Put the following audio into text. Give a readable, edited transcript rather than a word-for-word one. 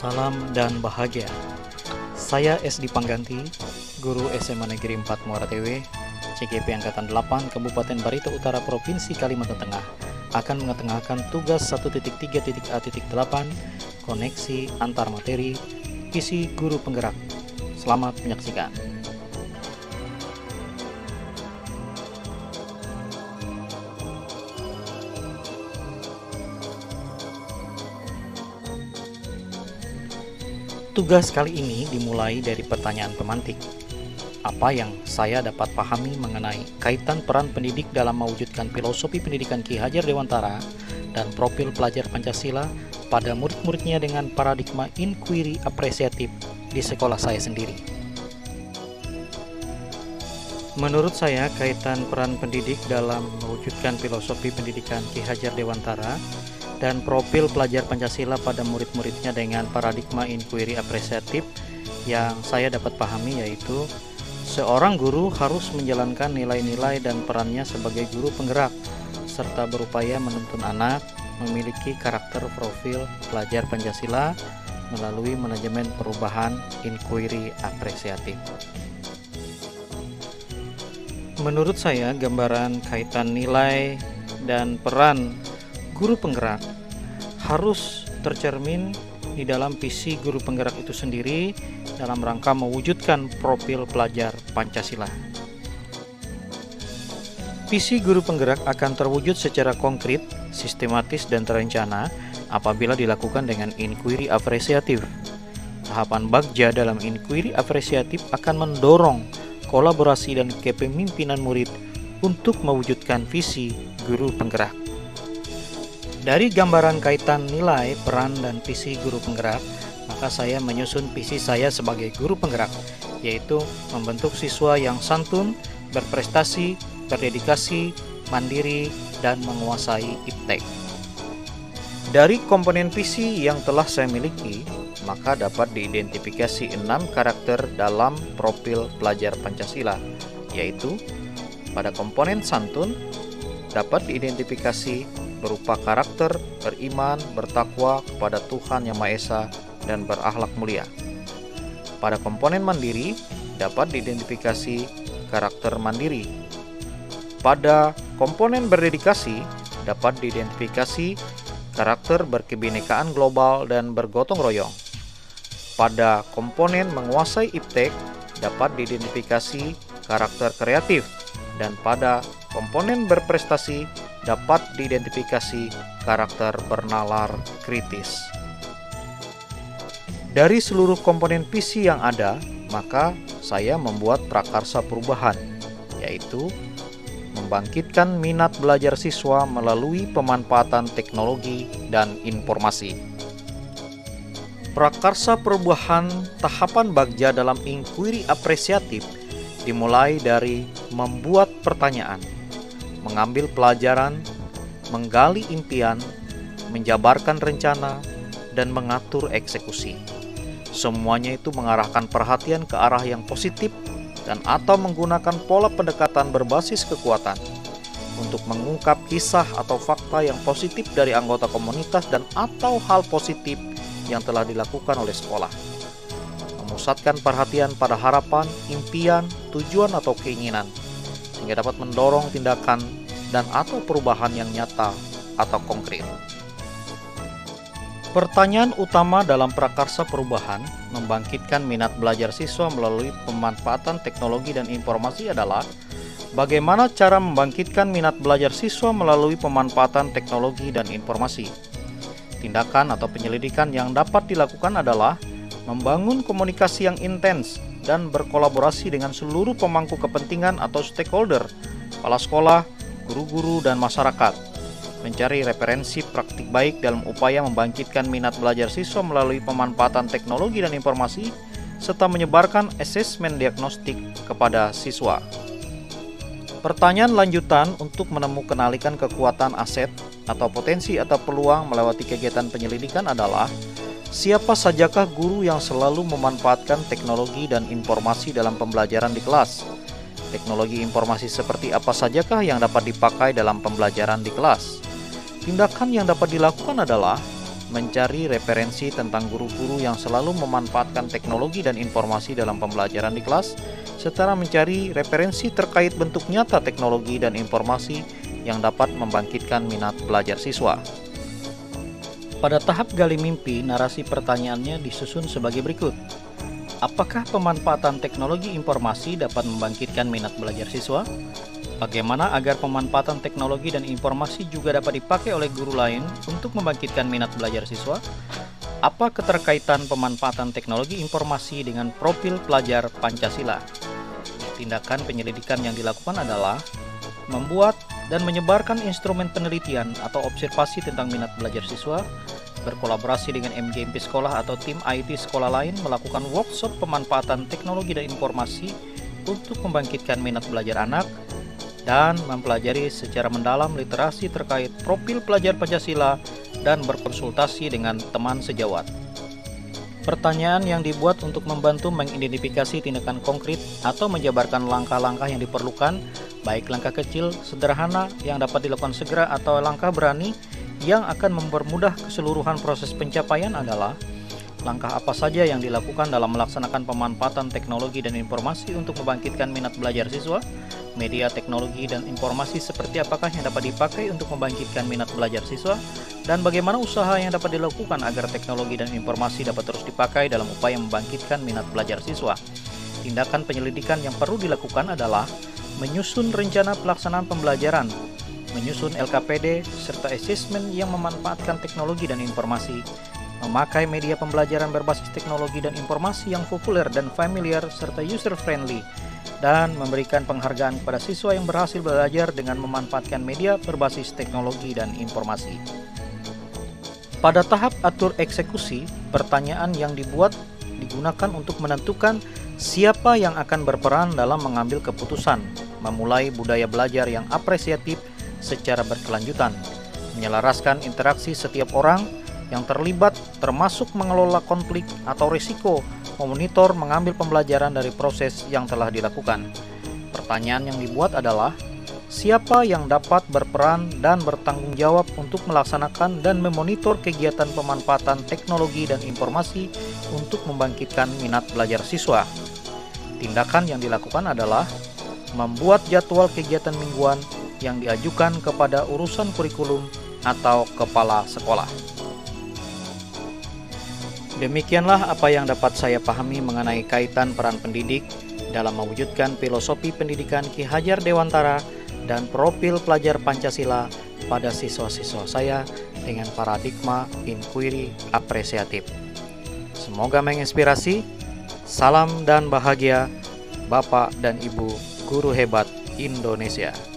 Salam dan bahagia. Saya SD Pangganti, guru SMA Negeri 4 Muara Tewe, CGP Angkatan 8 Kabupaten Barito Utara Provinsi Kalimantan Tengah, akan mengetengahkan tugas 1.3.A.8 koneksi antar materi PC guru penggerak. Selamat menyaksikan. Tugas kali ini dimulai dari pertanyaan pemantik. Apa yang saya dapat pahami mengenai kaitan peran pendidik dalam mewujudkan filosofi pendidikan Ki Hajar Dewantara dan profil pelajar Pancasila pada murid-muridnya dengan paradigma inquiry apresiatif di sekolah saya sendiri. Menurut saya, kaitan peran pendidik dalam mewujudkan filosofi pendidikan Ki Hajar Dewantara dan profil pelajar Pancasila pada murid-muridnya dengan paradigma inquiry apresiatif yang saya dapat pahami yaitu seorang guru harus menjalankan nilai-nilai dan perannya sebagai guru penggerak serta berupaya menuntun anak memiliki karakter profil pelajar Pancasila melalui manajemen perubahan inquiry apresiatif. Menurut saya, gambaran kaitan nilai dan peran guru penggerak harus tercermin di dalam visi guru penggerak itu sendiri dalam rangka mewujudkan profil pelajar Pancasila. Visi guru penggerak akan terwujud secara konkret, sistematis, dan terencana apabila dilakukan dengan inquiry apresiatif. Tahapan bagja dalam inquiry apresiatif akan mendorong kolaborasi dan kepemimpinan murid untuk mewujudkan visi guru penggerak. Dari gambaran kaitan nilai, peran, dan visi guru penggerak, maka saya menyusun visi saya sebagai guru penggerak, yaitu membentuk siswa yang santun, berprestasi, berdedikasi, mandiri, dan menguasai iptek. Dari komponen visi yang telah saya miliki, maka dapat diidentifikasi 6 karakter dalam profil pelajar Pancasila, yaitu pada komponen santun dapat diidentifikasi berupa karakter beriman, bertakwa kepada Tuhan Yang Maha Esa, dan berakhlak mulia. Pada komponen mandiri dapat diidentifikasi karakter mandiri. Pada komponen berdedikasi dapat diidentifikasi karakter berkebinekaan global dan bergotong royong. Pada komponen menguasai iptek dapat diidentifikasi karakter kreatif, dan pada komponen berprestasi dapat diidentifikasi karakter bernalar kritis. Dari seluruh komponen visi yang ada, maka saya membuat prakarsa perubahan, yaitu membangkitkan minat belajar siswa melalui pemanfaatan teknologi dan informasi. Prakarsa perubahan tahapan bagja dalam inquiry apresiatif dimulai dari membuat pertanyaan, mengambil pelajaran, menggali impian, menjabarkan rencana, dan mengatur eksekusi. Semuanya itu mengarahkan perhatian ke arah yang positif dan atau menggunakan pola pendekatan berbasis kekuatan untuk mengungkap kisah atau fakta yang positif dari anggota komunitas dan atau hal positif yang telah dilakukan oleh sekolah. Memusatkan perhatian pada harapan, impian, tujuan atau keinginan sehingga dapat mendorong tindakan dan atau perubahan yang nyata atau konkret. Pertanyaan utama dalam prakarsa perubahan membangkitkan minat belajar siswa melalui pemanfaatan teknologi dan informasi adalah bagaimana cara membangkitkan minat belajar siswa melalui pemanfaatan teknologi dan informasi. Tindakan atau penyelidikan yang dapat dilakukan adalah membangun komunikasi yang intens dan berkolaborasi dengan seluruh pemangku kepentingan atau stakeholder, kepala sekolah, guru-guru, dan masyarakat. Mencari referensi praktik baik dalam upaya membangkitkan minat belajar siswa melalui pemanfaatan teknologi dan informasi, serta menyebarkan asesmen diagnostik kepada siswa. Pertanyaan lanjutan untuk mengenalikan kekuatan aset atau potensi atau peluang melewati kegiatan penyelidikan adalah siapa sajakah guru yang selalu memanfaatkan teknologi dan informasi dalam pembelajaran di kelas? Teknologi informasi seperti apa sajakah yang dapat dipakai dalam pembelajaran di kelas? Tindakan yang dapat dilakukan adalah mencari referensi tentang guru-guru yang selalu memanfaatkan teknologi dan informasi dalam pembelajaran di kelas, serta mencari referensi terkait bentuk nyata teknologi dan informasi yang dapat membangkitkan minat belajar siswa. Pada tahap gali mimpi, narasi pertanyaannya disusun sebagai berikut. Apakah pemanfaatan teknologi informasi dapat membangkitkan minat belajar siswa? Bagaimana agar pemanfaatan teknologi dan informasi juga dapat dipakai oleh guru lain untuk membangkitkan minat belajar siswa? Apa keterkaitan pemanfaatan teknologi informasi dengan profil pelajar Pancasila? Tindakan penyelidikan yang dilakukan adalah membuat dan menyebarkan instrumen penelitian atau observasi tentang minat belajar siswa, berkolaborasi dengan MGMP sekolah atau tim IT sekolah lain melakukan workshop pemanfaatan teknologi dan informasi untuk membangkitkan minat belajar anak, dan mempelajari secara mendalam literasi terkait profil pelajar Pancasila dan berkonsultasi dengan teman sejawat. Pertanyaan yang dibuat untuk membantu mengidentifikasi tindakan konkret atau menjabarkan langkah-langkah yang diperlukan, baik langkah kecil, sederhana yang dapat dilakukan segera atau langkah berani yang akan mempermudah keseluruhan proses pencapaian adalah langkah apa saja yang dilakukan dalam melaksanakan pemanfaatan teknologi dan informasi untuk membangkitkan minat belajar siswa, media teknologi dan informasi seperti apakah yang dapat dipakai untuk membangkitkan minat belajar siswa, dan bagaimana usaha yang dapat dilakukan agar teknologi dan informasi dapat terus dipakai dalam upaya membangkitkan minat belajar siswa. Tindakan penyelidikan yang perlu dilakukan adalah menyusun rencana pelaksanaan pembelajaran, menyusun LKPD, serta asesmen yang memanfaatkan teknologi dan informasi, memakai media pembelajaran berbasis teknologi dan informasi yang populer dan familiar serta user-friendly, dan memberikan penghargaan kepada siswa yang berhasil belajar dengan memanfaatkan media berbasis teknologi dan informasi. Pada tahap atur eksekusi, pertanyaan yang dibuat digunakan untuk menentukan siapa yang akan berperan dalam mengambil keputusan, memulai budaya belajar yang apresiatif secara berkelanjutan, menyelaraskan interaksi setiap orang yang terlibat termasuk mengelola konflik atau risiko, memonitor mengambil pembelajaran dari proses yang telah dilakukan. Pertanyaan yang dibuat adalah siapa yang dapat berperan dan bertanggung jawab untuk melaksanakan dan memonitor kegiatan pemanfaatan teknologi dan informasi untuk membangkitkan minat belajar siswa. Tindakan yang dilakukan adalah membuat jadwal kegiatan mingguan yang diajukan kepada urusan kurikulum atau kepala sekolah. Demikianlah apa yang dapat saya pahami mengenai kaitan peran pendidik dalam mewujudkan filosofi pendidikan Ki Hajar Dewantara dan profil pelajar Pancasila pada siswa-siswa saya dengan paradigma inquiry apresiatif. Semoga menginspirasi. Salam dan bahagia, Bapak dan Ibu Guru Hebat Indonesia.